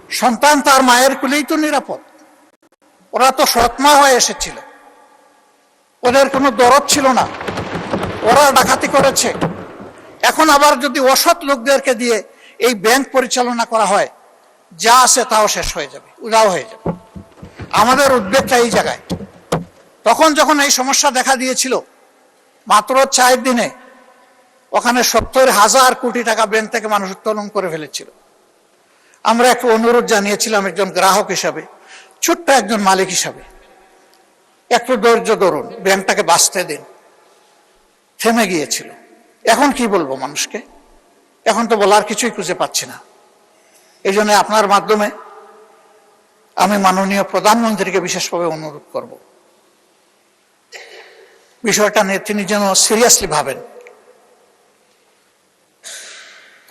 সন্তান তার মায়ের কুলেই তো নিরাপদ। ওরা তো সৎমা হয়ে এসেছিল, ওদের কোনো দরদ ছিল না, ওরা ডাকাতি করেছে। এখন আবার যদি অসৎ লোকদেরকে দিয়ে এই ব্যাংক পরিচালনা করা হয়, যা আছে তাও শেষ হয়ে যাবে, উধাও হয়ে যাবে। আমাদের উদ্বেগটা এই জায়গায়। তখন যখন এই সমস্যা দেখা দিয়েছিল, মাত্র 4 দিনে ওখানে 70,000 কোটি টাকা ব্যাংক থেকে মানুষ উত্তোলন করে ফেলেছিল। আমরা একটু অনুরোধ জানিয়েছিলাম একজন গ্রাহক হিসাবে, ছোট্ট একজন মালিক হিসাবে, একটু ধৈর্য ধরুন, ব্যাংকটাকে বাঁচতে দিন। থেমে গিয়েছিল। এখন কি বলবো মানুষকে? এখন তো বলার কিছুই খুঁজে পাচ্ছি না। এই জন্য আপনার মাধ্যমে আমি মাননীয় প্রধানমন্ত্রীকে বিশেষভাবে অনুরোধ করব, বিষয়টা নিয়ে তিনি যেন সিরিয়াসলি ভাবেন।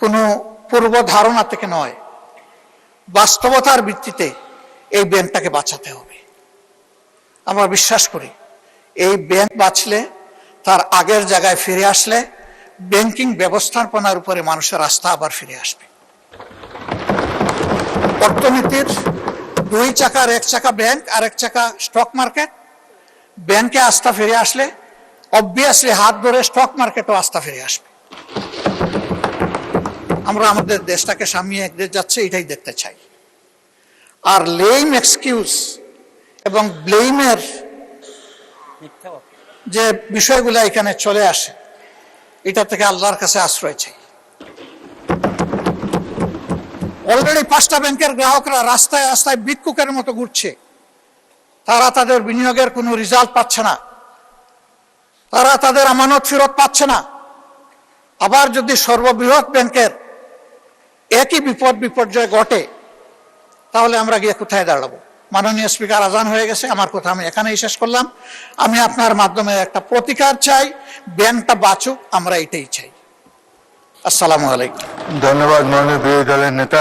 কোনো পূর্ব ধারণা থেকে নয়, বাস্তবতার ভিত্তিতে এই ব্যাংকটাকে বাঁচাতে হবে। আমরা বিশ্বাস করি এই ব্যাংক বাঁচলে, তার আগের জায়গায় ফিরে আসলে, ব্যাংকিং ব্যবস্থাপনার উপরে মানুষের আস্থা আবার ফিরে আসবে। অর্থনীতির 2 চাকার 1 চাকা ব্যাংক আর 1 চাকা স্টক মার্কেট। ব্যাংকে আস্থা ফিরে আসলে অবভিয়াসলি হাত ধরে স্টক মার্কেটও আস্থা ফিরে আসবে। আমরা আমাদের দেশটাকে সামনে এগিয়ে যাচ্ছে, এটাই দেখতে চাই। আর লেম এক্সকিউজ এবং ব্লেমের যে বিষয়গুলো এখানে চলে আসে, এটা থেকে আল্লাহর কাছে আশ্রয় চাই। অলরেডি 5টা ব্যাংকের গ্রাহকরা রাস্তায় রাস্তায় ভিক্ষুকের মতো ঘুরছে। তারা তাদের বিনিয়োগের কোনো রেজাল্ট পাচ্ছে না, তারা তাদের আমানত ফেরত পাচ্ছে না। আবার যদি সর্ববৃহৎ ব্যাংকের একই বিপদ বিপর্যয় ঘটে, তাহলে আমরা গিয়ে কোথায় দাঁড়াবো? মাননীয় স্পিকার, আজান হয়ে গেছে, আমার কথা আমি এখানেই শেষ করলাম। আমি আপনার মাধ্যমে একটা প্রতিকার চাই, ব্যাংকটা বাঁচুক, আমরা এটাই চাই। আসসালামু আলাইকুম। ধন্যবাদ মাননীয় বিরোধী দলের নেতা।